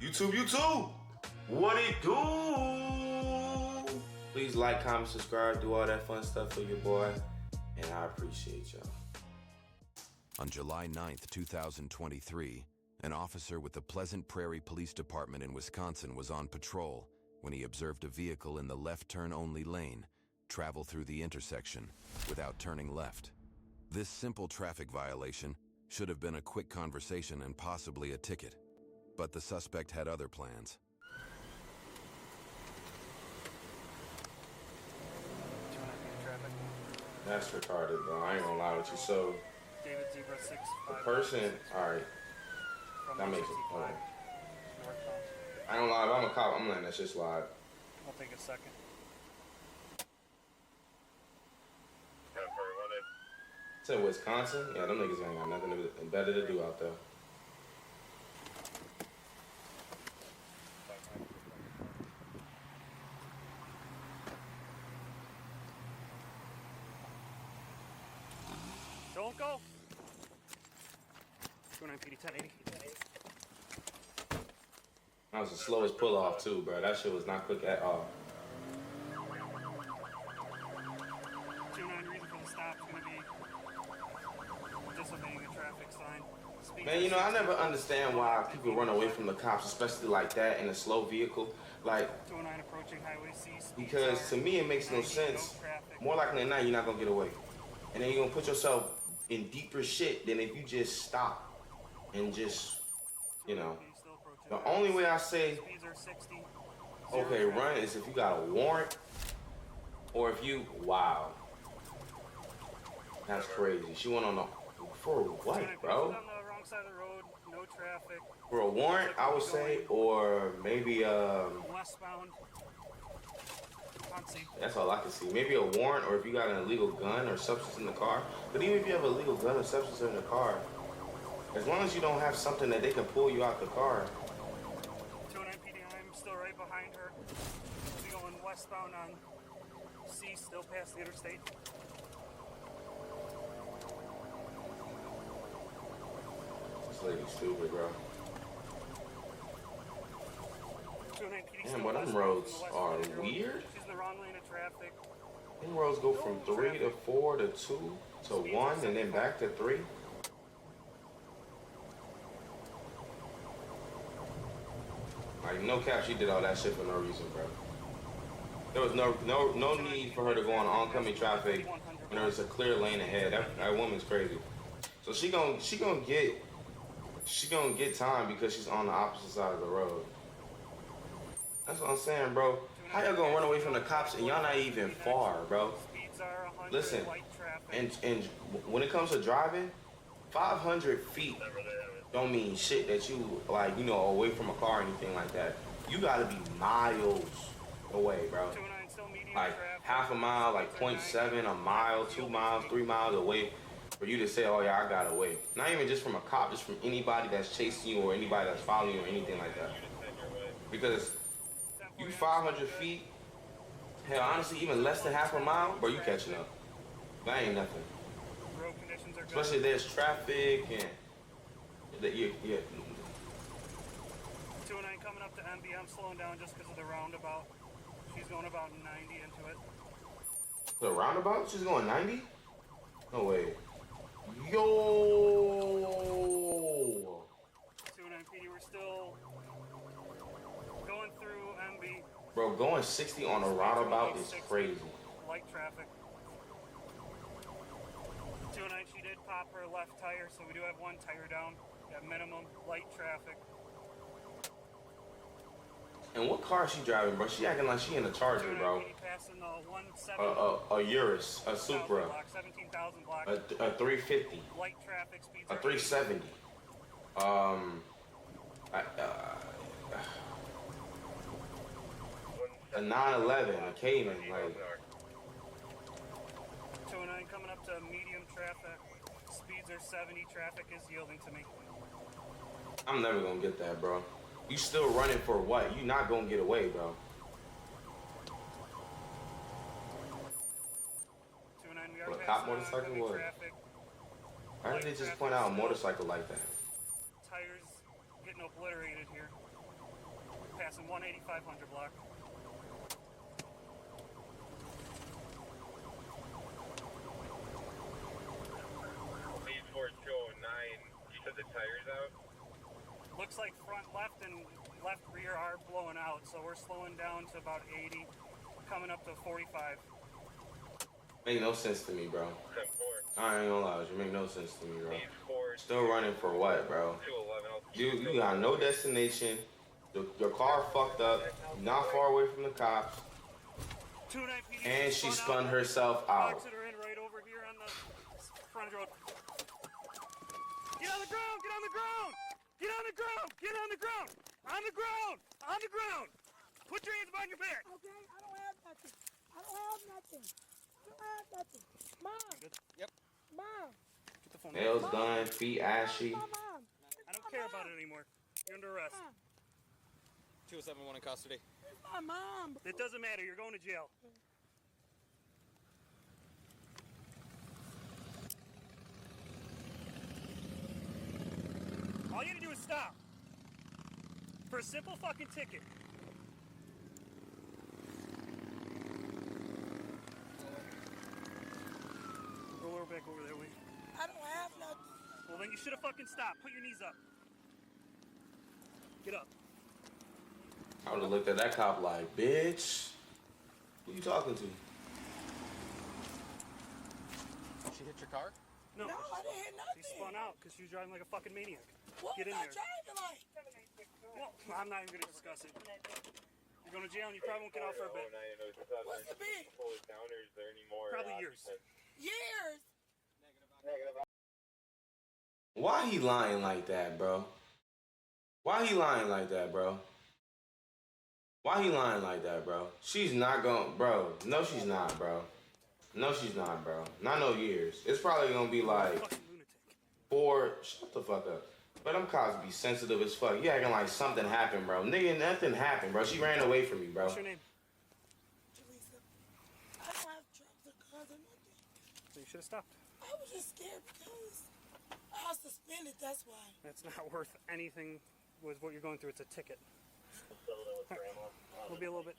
YouTube, what it do? Please like, comment, subscribe, do all that fun stuff for your boy, and I appreciate y'all. On July 9th, 2023, an officer with the Pleasant Prairie Police Department in Wisconsin was on patrol when he observed a vehicle in the left turn only lane travel through the intersection without turning left. This simple traffic violation should have been a quick conversation and possibly a ticket, but the suspect had other plans. That's retarded, bro. I ain't gonna lie with you. So, David Zebra 6. the person, alright, that makes it. Hold on. I ain't gonna lie, if I'm a cop, I'm letting that shit slide. I'll take a second. It's in Wisconsin? Yeah, them niggas ain't got nothing better to do out there. Don't go. 29 PD 1080. That was the slowest pull off too, bro. That shit was not quick at all. 29 reason for the stop is going to be disobeying a traffic sign. Man, you know, I never understand why people run away from the cops, especially like that in a slow vehicle. Like, 209 approaching Highway C. because to me it makes no sense. More likely than not, you're not gonna get away. And then you're gonna put yourself in deeper shit than if you just stop and just, you know. The only way I say, okay, run is if you got a warrant or if you, wow. That's crazy. She went on the, for what, bro? On the wrong side of the road, no traffic. For a warrant, I would say, or maybe, westbound. that's all I can see. Maybe a warrant, or if you got an illegal gun or substance in the car. But even if you have a legal gun or substance in the car, as long as you don't have something that they can pull you out the car. 209 PD, I'm still right behind her. We'll be going westbound on C, still past the interstate. This lady's stupid, bro. 209 PD. Damn, but them roads are weird. She's in the wrong lane of traffic. Them roads go from 3 to 4 to 2 to 1 and then back to 3. Like, no cap, she did all that shit for no reason, bro. There was no need for her to go on oncoming traffic when there was a clear lane ahead. That woman's crazy. So she gonna get time because she's on the opposite side of the road. That's what I'm saying, bro. How y'all gonna run away from the cops and y'all not even far, bro? Listen, and when it comes to driving, 500 feet don't mean shit that you, like, you know, away from a car or anything like that. You gotta be miles away, bro. Like half a mile, like 0.7, a mile, 2 miles, 3 miles away for you to say, oh yeah, I got away. Not even just from a cop, just from anybody that's chasing you or anybody that's following you or anything like that. Because you 500 feet, hell, honestly, even less than half a mile, bro, you catching up. That ain't nothing. Especially if there's traffic and yeah. 209 coming up to MB. I'm slowing down just because of the roundabout. She's going about 90 into it. The roundabout? She's going 90? No way. Yo! 209 PD, we're still going through MB. Bro, going 60 on a roundabout is crazy. Light traffic. 209, she did pop her left tire, so we do have one tire down. At minimum, light traffic. And what car is she driving, bro? She acting like she in a Charger, bro. Passing the 170. A Urus, a Supra, block, 17,000 block. a 350, Light traffic speeds. a 370. A 911, a Kane, like. 209 coming up to medium traffic. Speeds are 70. Traffic is yielding to me. I'm never gonna get that, bro. You still running for what? You not gonna get away, bro. 209, we are What, a cop motorcycle? What? Traffic. Why did they just point out a motorcycle like that? Tires getting obliterated here. passing 18500 block. Lead 4209, you said the tires out? Looks like front left and left rear are blowing out, so we're slowing down to about 80, coming up to 45. Make no sense to me, bro. 10-4. I ain't gonna lie, you make no sense to me, bro. Lead 4, Still running for what, bro? 211. You got no destination. Your car fucked up. Not far away from the cops. 29 PD And she spun out. herself out. Boxed her in right over here on the front road. Get on the ground! Get on the ground! Get on the ground! Get on the ground! On the ground! On the ground! Put your hands behind your back! Okay, I don't have nothing. I don't have nothing. I don't have nothing. Mom. Good. Yep. Mom. Get the phone. Nails done, feet ashy. My mom. I don't care about it anymore. You're under arrest. 2071 in custody. It's my mom. It doesn't matter. You're going to jail. All you have to do is stop. For a simple fucking ticket. Go a little back over that way. I don't have nothing. Well, then you should have fucking stopped. Put your knees up. Get up. I would have looked at that cop like, bitch, who you talking to? She hit your car? No. No, I didn't hit nothing. She spun out because she was driving like a fucking maniac. What Get in was I there. driving like? Well, I'm not even going to discuss it. You're going to jail and you probably won't get out for a bit. What's the big? Pull it down, or is there any more? Probably years. Years. Why he lying like that, bro? Why he lying like that, bro? Why he lying like that, bro? She's not going, bro. No, she's not, bro. No, she's not, bro. Not no years. It's probably gonna be like Fucking lunatic. 4. Shut the fuck up. But them cops be sensitive as fuck. You acting like something happened, bro. Nigga, nothing happened, bro. She ran away from me, bro. What's your name? Teresa. I don't have drugs or guns or nothing. So you should have stopped. I was just scared because I was suspended, that's why. That's not worth anything with what you're going through. It's a ticket. We'll be a little bit.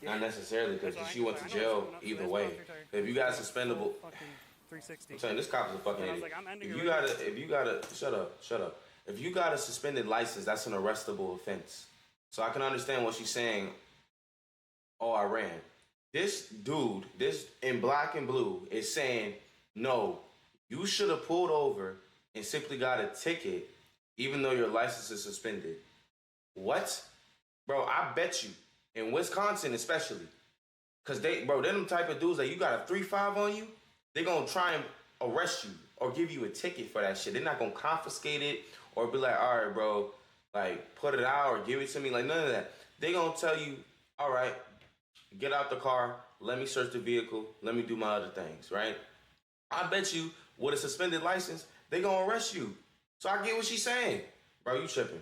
Not necessarily, because That's she why went to I know jail it's going up, so either that's way. why I'm retired. If you got a suspendable, Fucking 360. I'm saying this cop is a fucking And I was idiot. like, I'm ending If it you right got a, shut up. If you got a suspended license, that's an arrestable offense. So I can understand what she's saying. Oh, I ran. This dude, this in black and blue, is saying, no, you should have pulled over and simply got a ticket, even though your license is suspended. What? Bro, I bet you, in Wisconsin especially, because they're them type of dudes that you got a 3.5 on you, they're going to try and arrest you or give you a ticket for that shit. They're not going to confiscate it or be like, all right, bro, like, put it out or give it to me. Like, none of that. They're going to tell you, all right, get out the car, let me search the vehicle, let me do my other things, right? I bet you, with a suspended license, they're going to arrest you. So I get what she's saying. Bro, you tripping.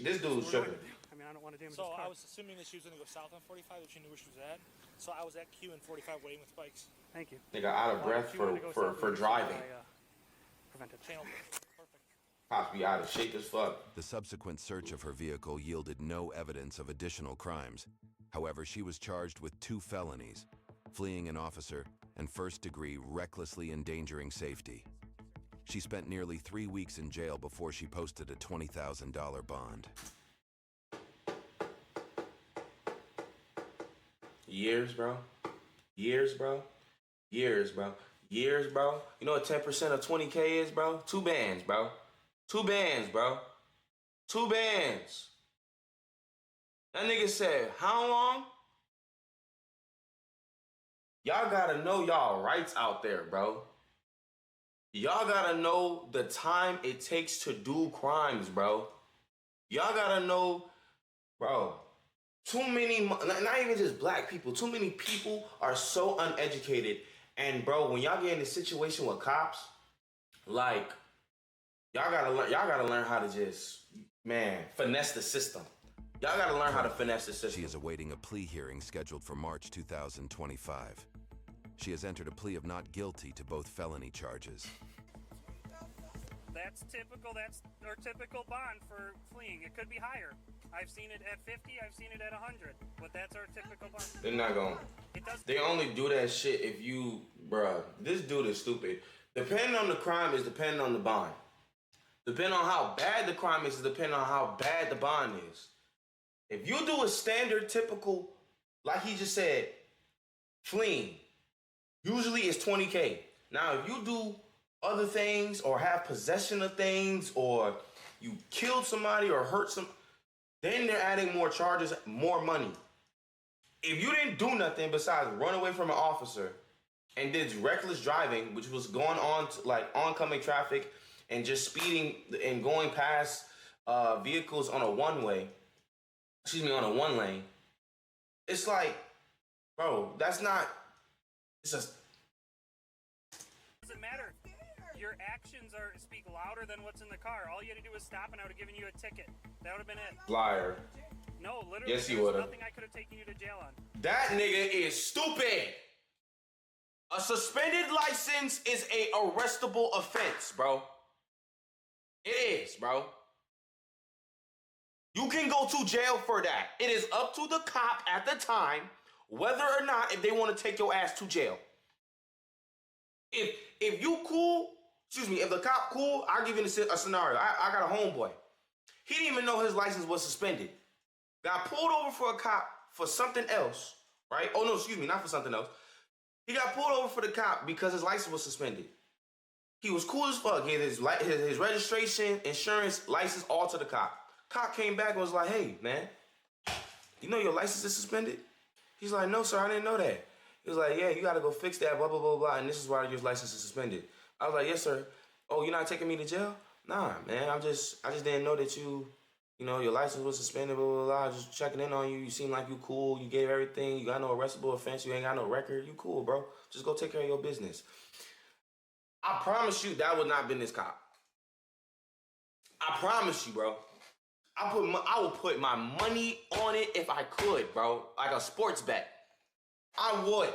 This dude's tripping. I mean, I don't want to damage So his car. I was assuming that she was going to go south on 45, that she knew where she was at. So I was at Q and 45 waiting with bikes. Thank you. Nigga out of breath If you wanted to go south, for we could driving. prevent it. Channel perfect. Cops be out of shape as fuck. The subsequent search of her vehicle yielded no evidence of additional crimes. However, she was charged with 2 felonies, fleeing an officer and first-degree recklessly endangering safety. She spent nearly 3 weeks in jail before she posted a $20,000 bond. Years, bro. Years, bro. Years, bro. Years, bro. You know what 10% of 20K is, bro? 2 bands, bro. 2 bands, bro. 2 bands. That nigga said, how long? Y'all gotta know y'all rights out there, bro. Y'all gotta know the time it takes to do crimes, bro. Y'all gotta know, bro. Too many, not even just black people, too many people are so uneducated. And bro, when y'all get in a situation with cops, like, y'all gotta learn how to just, man, finesse the system. Y'all gotta learn how to finesse the system. She is awaiting a plea hearing scheduled for March 2025. She has entered a plea of not guilty to both felony charges. That's typical. That's our typical bond for fleeing. It could be higher. I've seen it at 50. I've seen it at 100. But that's our typical bond. They're not going. It does. They only do that shit if you, bruh. This dude is stupid. Depending on the crime is depending on the bond. Depending on how bad the crime is depending on how bad the bond is. If you do a standard, typical, like he just said, fleeing, usually it's $20K. Now, if you do other things or have possession of things or you killed somebody or hurt some, then they're adding more charges, more money. If you didn't do nothing besides run away from an officer and did reckless driving, which was going on to, like oncoming traffic and just speeding and going past vehicles on a one lane, it's like, bro, that's not, it's just. Doesn't matter. Your actions speak louder than what's in the car. All you had to do was stop and I would have given you a ticket. That would have been it. Liar. No, literally, Yes, he there's would've. nothing I could have taken you to jail on. That nigga is stupid. A suspended license is a arrestable offense, bro. It is, bro. You can go to jail for that. It is up to the cop at the time whether or not if they want to take your ass to jail. If you cool, if the cop cool, I'll give you a scenario. I got a homeboy. He didn't even know his license was suspended. Got pulled over for a cop for something else, right? Oh, no, not for something else. He got pulled over for the cop because his license was suspended. He was cool as fuck. He had his registration, insurance, license, all to the cop. Cop came back and was like, hey, man, you know your license is suspended? He's like, no, sir, I didn't know that. He was like, yeah, you got to go fix that, blah, blah, blah, blah, and this is why your license is suspended. I was like, yes, sir. Oh, you're not taking me to jail? Nah, man, I just didn't know that your license was suspended, blah, blah, blah. Just checking in on you. You seem like you cool. You gave everything. You got no arrestable offense. You ain't got no record. You cool, bro. Just go take care of your business. I promise you that would not been this cop. I promise you, bro. I would put my money on it if I could, bro. Like a sports bet. I would.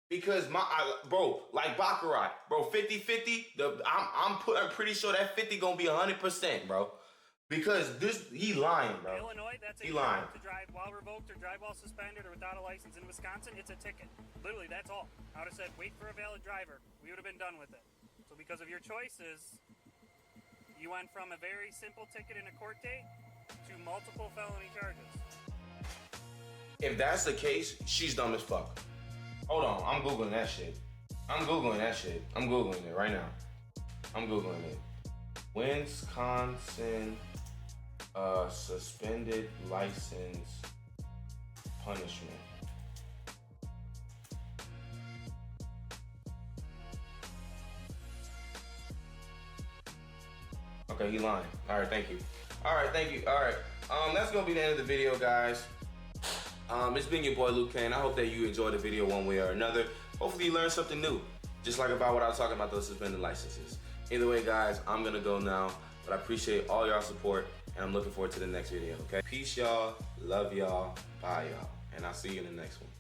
Because like Baccarat, bro, 50-50, I'm pretty sure that 50 gonna be 100%, bro. Because he lying, bro. Illinois, that's a lying. To drive while revoked or drive while suspended or without a license. In Wisconsin, it's a ticket. Literally, that's all. I would have said, wait for a valid driver. We would have been done with it. So because of your choices, you went from a very simple ticket in a court date to multiple felony charges. If that's the case, she's dumb as fuck. Hold on, I'm Googling that shit. I'm Googling it right now. I'm Googling it. Wisconsin suspended license punishment. Okay, he lying. All right, thank you. All right, that's gonna be the end of the video, guys. It's been your boy Luke Kane. I hope that you enjoyed the video one way or another. Hopefully you learned something new, just like about what I was talking about, those suspended licenses. Either way, guys, I'm gonna go now, but I appreciate all y'all support, and I'm looking forward to the next video, okay? Peace, y'all. Love y'all. Bye, y'all. And I'll see you in the next one.